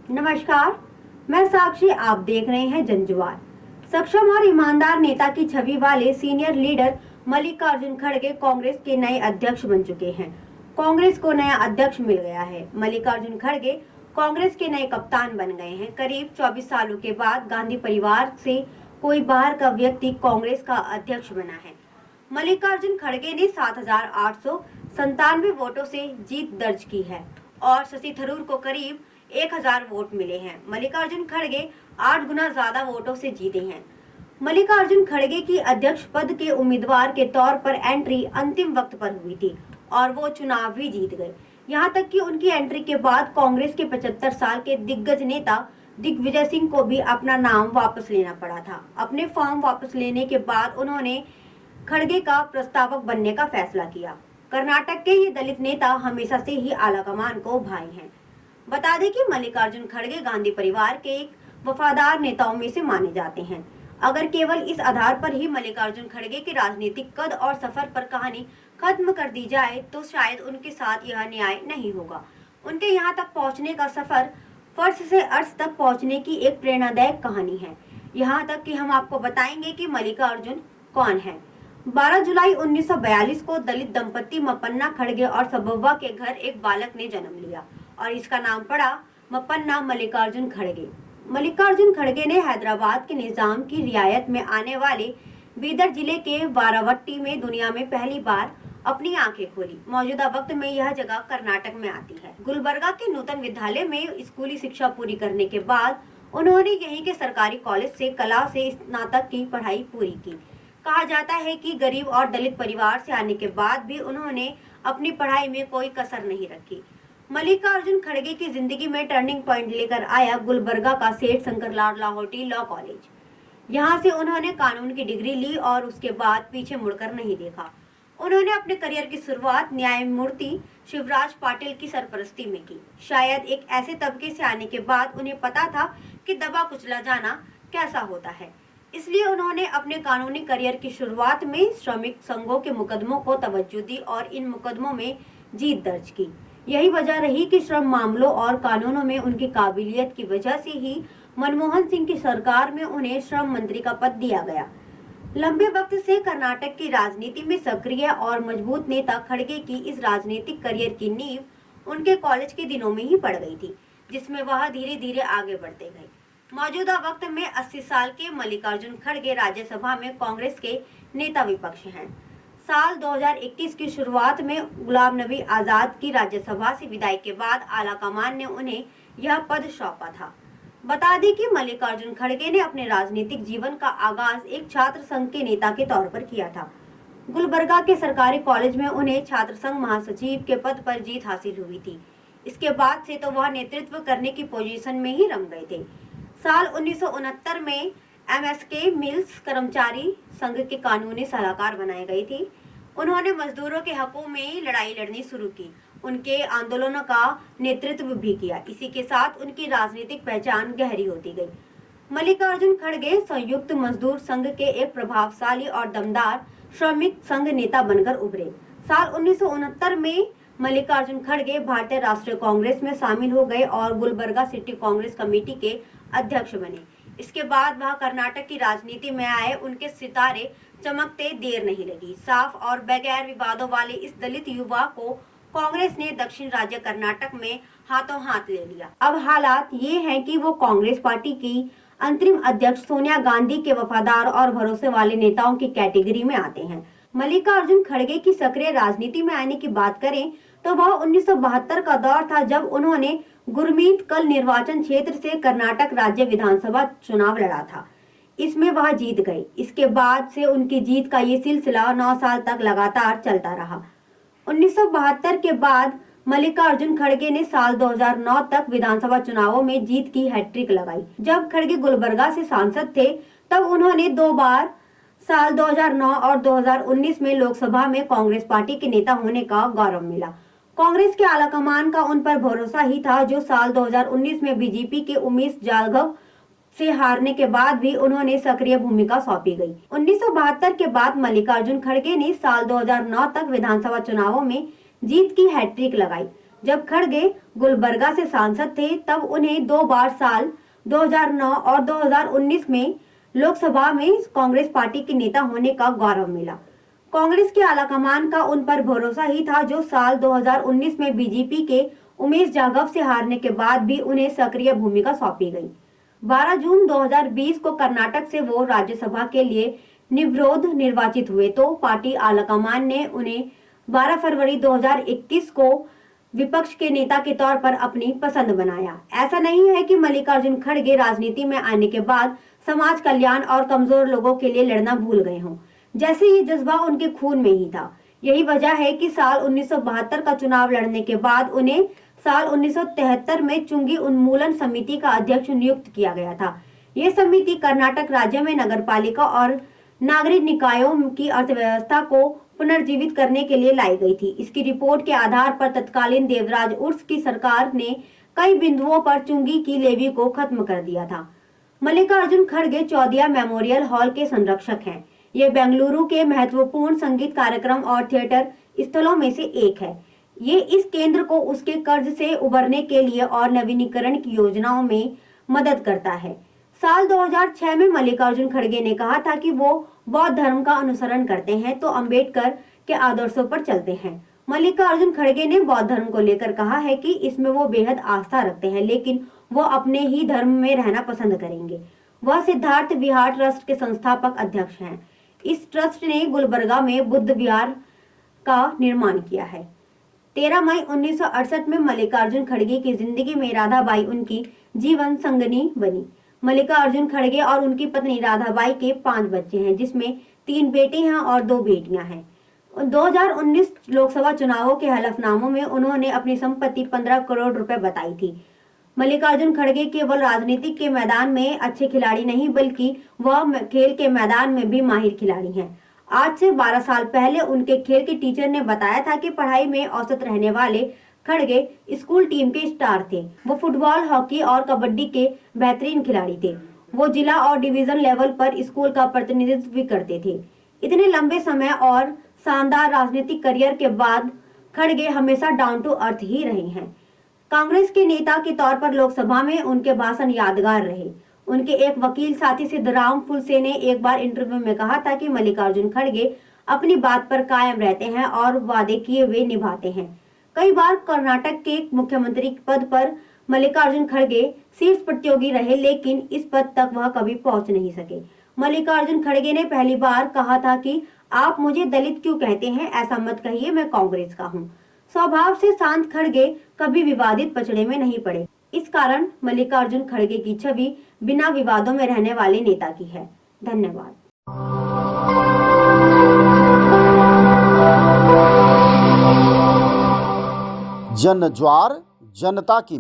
नमस्कार, मैं साक्षी। आप देख रहे हैं जनजुआर। सक्षम और ईमानदार नेता की छवि वाले सीनियर लीडर मल्लिकार्जुन खड़गे कांग्रेस के नए अध्यक्ष बन चुके हैं। कांग्रेस को नया अध्यक्ष मिल गया है। मल्लिकार्जुन खड़गे कांग्रेस के नए कप्तान बन गए हैं। करीब 24 सालों के बाद गांधी परिवार से कोई बाहर का व्यक्ति कांग्रेस का अध्यक्ष बना है। मल्लिकार्जुन खड़गे ने 7,897 वोटों से जीत दर्ज की है और शशि थरूर को करीब 1,000 वोट मिले हैं। मल्लिकार्जुन खड़गे 8 गुना ज्यादा वोटों से जीते हैं। मल्लिकार्जुन खड़गे की अध्यक्ष पद के उम्मीदवार के तौर पर एंट्री अंतिम वक्त पर हुई थी और वो चुनाव भी जीत गए। यहाँ तक कि उनकी एंट्री के बाद कांग्रेस के 75 साल के दिग्गज नेता दिग्विजय सिंह को भी अपना नाम वापस लेना पड़ा था। अपने फॉर्म वापस लेने के बाद उन्होंने खड़गे का प्रस्तावक बनने का फैसला किया। कर्नाटक के ये दलित नेता हमेशा से ही आलाकमान को भाई हैं। बता दें कि मल्लिकार्जुन खड़गे गांधी परिवार के एक वफादार नेताओं में से माने जाते हैं। अगर केवल इस आधार पर ही मल्लिकार्जुन खड़गे के राजनीतिक कद और सफर पर कहानी खत्म कर दी जाए तो शायद उनके साथ यह न्याय नहीं होगा। उनके यहाँ तक पहुँचने का सफर फर्श से अर्श तक पहुँचने की एक प्रेरणादायक कहानी है। यहाँ तक कि हम आपको बताएंगे कि मल्लिकार्जुन कौन है। 12 जुलाई 1942 को दलित दंपति मपन्ना खड़गे और सबव्वा के घर एक बालक ने जन्म लिया और इसका नाम पड़ा मपन्ना मल्लिकार्जुन खड़गे। मल्लिकार्जुन खड़गे ने हैदराबाद के निजाम की रियायत में आने वाले बीदर जिले के वारावट्टी में दुनिया में पहली बार अपनी आंखें खोली। मौजूदा वक्त में यह जगह कर्नाटक में आती है। गुलबर्गा के नूतन विद्यालय में स्कूली शिक्षा पूरी करने के बाद उन्होंने यहीं के सरकारी कॉलेज से कला से स्नातक की पढ़ाई पूरी की। कहा जाता है कि गरीब और दलित परिवार से आने के बाद भी उन्होंने अपनी पढ़ाई में कोई कसर नहीं रखी। मल्लिकार्जुन खड़गे की जिंदगी में टर्निंग पॉइंट लेकर आया गुलबर्गा का सेठ शंकरलाल लाहौटी लॉ कॉलेज। यहाँ से उन्होंने कानून की डिग्री ली और उसके बाद पीछे मुड़कर नहीं देखा। उन्होंने अपने करियर की शुरुआत न्यायमूर्ति शिवराज पाटिल की सरपरस्ती में की। शायद एक ऐसे तबके से आने के बाद उन्हें पता था कि दबा कुचला जाना कैसा होता है, इसलिए उन्होंने अपने कानूनी करियर की शुरुआत में श्रमिक संघों के मुकदमों को तवज्जो दी और इन मुकदमों में जीत दर्ज की। यही वजह रही कि श्रम मामलों और कानूनों में उनकी काबिलियत की वजह से ही मनमोहन सिंह की सरकार में उन्हें श्रम मंत्री का पद दिया गया। लंबे वक्त से कर्नाटक की राजनीति में सक्रिय और मजबूत नेता खड़गे की इस राजनीतिक करियर की नींव उनके कॉलेज के दिनों में ही पड़ गई थी, जिसमें वह धीरे धीरे आगे बढ़ते गए। मौजूदा वक्त में 80 साल के मल्लिकार्जुन खड़गे राज्यसभा में कांग्रेस के नेता विपक्ष हैं। साल 2021 की शुरुआत में गुलाम नबी आजाद की राज्यसभा से विदाई के बाद आलाकमान ने उन्हें यह पद सौंपा था। बता दें कि मल्लिकार्जुन खड़गे ने अपने राजनीतिक जीवन का आगाज एक छात्र संघ के नेता के तौर पर किया था। गुलबर्गा के सरकारी कॉलेज में उन्हें छात्र संघ महासचिव के पद पर जीत हासिल हुई थी। इसके बाद से तो वह नेतृत्व करने की पोजीशन में ही रम गए थे। साल 1969 में एमएसके मिल्स कर्मचारी संघ के कानूनी सलाहकार बनाए गए थे। उन्होंने मजदूरों के हकों में लड़ाई लड़नी शुरू की, उनके आंदोलनों का नेतृत्व भी किया। इसी के साथ उनकी राजनीतिक पहचान गहरी होती गई। मल्लिकार्जुन खड़गे संयुक्त मजदूर संघ के एक प्रभावशाली और दमदार श्रमिक संघ नेता बनकर उभरे। साल 1969 में मल्लिकार्जुन खड़गे भारतीय राष्ट्रीय कांग्रेस में शामिल हो गए और गुलबर्गा सिटी कांग्रेस कमेटी के अध्यक्ष बने। इसके बाद वह कर्नाटक की राजनीति में आए। उनके सितारे चमकते देर नहीं लगी। साफ और बगैर विवादों वाले इस दलित युवा को कांग्रेस ने दक्षिण राज्य कर्नाटक में हाथों हाथ ले लिया। अब हालात ये हैं कि वो कांग्रेस पार्टी की अंतरिम अध्यक्ष सोनिया गांधी के वफादार और भरोसे वाले नेताओं की कैटेगरी में आते हैं। मल्लिकार्जुन खड़गे की सक्रिय राजनीति में आने की बात करें तो वह 1972 का दौर था जब उन्होंने गुरमीत कल निर्वाचन क्षेत्र से कर्नाटक राज्य विधानसभा चुनाव लड़ा था। इसमें वह जीत गए। इसके बाद से उनकी जीत का ये सिलसिला 9 साल तक लगातार चलता रहा। 1972 के बाद मल्लिकार्जुन खड़गे ने साल 2009 तक विधानसभा चुनावों में जीत की हैट्रिक लगाई। जब खड़गे गुलबर्गा से सांसद थे तब उन्होंने 2 बार साल 2009 और 2019 में लोकसभा में कांग्रेस पार्टी के नेता होने का गौरव मिला। कांग्रेस के आलाकमान का उन पर भरोसा ही था जो साल 2019 में बीजेपी के उमेश जाधव से हारने के बाद भी उन्होंने सक्रिय भूमिका सौंपी गई। 1972 के बाद मल्लिकार्जुन खड़गे ने साल 2009 तक विधानसभा चुनावों में जीत की हैट्रिक लगाई। जब खड़गे गुलबर्गा से सांसद थे, तब उन्हें 2 बार साल 2009 और 2019 में लोकसभा में कांग्रेस पार्टी के नेता होने का गौरव मिला। कांग्रेस के आलाकमान का उन पर भरोसा ही था, जो साल 2019 में बीजेपी के उमेश जाधव से हारने के बाद भी उन्हें सक्रिय भूमिका सौंपी गई। 12 जून 2020 को कर्नाटक से वो राज्यसभा के लिए निर्विरोध निर्वाचित हुए तो पार्टी आलाकमान ने उन्हें 12 फरवरी 2021 को विपक्ष के नेता के तौर पर अपनी पसंद बनाया। ऐसा नहीं है कि मल्लिकार्जुन खड़गे राजनीति में आने के बाद समाज कल्याण और कमजोर लोगों के लिए लड़ना भूल गए हों, जैसे ये जज्बा उनके खून में ही था। यही वजह है कि साल 1972 का चुनाव लड़ने के बाद उन्हें साल 1973 में चुंगी उन्मूलन समिति का अध्यक्ष नियुक्त किया गया था। ये समिति कर्नाटक राज्य में नगरपालिका और नागरिक निकायों की अर्थव्यवस्था को पुनर्जीवित करने के लिए लाई गई थी। इसकी रिपोर्ट के आधार पर तत्कालीन देवराज उर्स की सरकार ने कई बिंदुओं पर चुंगी की लेवी को खत्म कर दिया था। मल्लिकार्जुन खड़गे चौदिया मेमोरियल हॉल के संरक्षक हैं। ये बेंगलुरु के महत्वपूर्ण संगीत कार्यक्रम और थिएटर स्थलों में से एक है। ये इस केंद्र को उसके कर्ज से उबरने के लिए और नवीनीकरण की योजनाओं में मदद करता है। साल 2006 में मल्लिकार्जुन खड़गे ने कहा था कि वो बौद्ध धर्म का अनुसरण करते हैं तो अंबेडकर के आदर्शों पर चलते हैं। मल्लिकार्जुन खड़गे ने बौद्ध धर्म को लेकर कहा है कि इसमें वो बेहद आस्था रखते हैं, लेकिन वो अपने ही धर्म में रहना पसंद करेंगे। वह सिद्धार्थ विहार ट्रस्ट के संस्थापक अध्यक्ष हैं। इस ट्रस्ट ने गुलबर्गा में बुद्ध विहार का निर्माण किया है। 13 मई 1968 में मल्लिकार्जुन खड़गे की जिंदगी में राधाबाई उनकी जीवन संगनी बनी। मल्लिकार्जुन खड़गे और उनकी पत्नी राधाबाई के 5 बच्चे हैं, जिसमें 3 बेटे हैं और 2 बेटियां हैं। 2019 लोकसभा चुनावों के हलफनामों में उन्होंने अपनी संपत्ति 15 करोड़ रुपए बताई थी। मल्लिकार्जुन खड़गे केवल राजनीति के मैदान में अच्छे खिलाड़ी नहीं, बल्कि वह खेल के मैदान में भी माहिर खिलाड़ी हैं। आज से 12 साल पहले उनके खेल के टीचर ने बताया था कि पढ़ाई में औसत रहने वाले खड़गे स्कूल टीम के स्टार थे। वो फुटबॉल, हॉकी और कबड्डी के बेहतरीन खिलाड़ी थे। वो जिला और डिवीजन लेवल पर स्कूल का प्रतिनिधित्व भी करते थे। इतने लंबे समय और शानदार राजनीतिक करियर के बाद खड़गे हमेशा डाउन टू अर्थ ही रहे हैं। कांग्रेस के नेता के तौर पर लोकसभा में उनके भाषण यादगार रहे। उनके एक वकील साथी सिद्धराम फुलसे ने एक बार इंटरव्यू में कहा था कि मल्लिकार्जुन खड़गे अपनी बात पर कायम रहते हैं और वादे किए हुए निभाते हैं। कई बार कर्नाटक के मुख्यमंत्री पद पर मल्लिकार्जुन खड़गे शीर्ष प्रतियोगी रहे, लेकिन इस पद तक वह कभी पहुंच नहीं सके। मल्लिकार्जुन खड़गे ने पहली बार कहा था कि आप मुझे दलित क्यों कहते हैं, ऐसा मत कहिए, मैं कांग्रेस का हूँ। स्वभाव से शांत खड़गे कभी विवादित पचड़े में नहीं पड़े। इस कारण मल्लिकार्जुन खड़गे की छवि बिना विवादों में रहने वाले नेता की है। धन्यवाद। जन ज्वार जनता की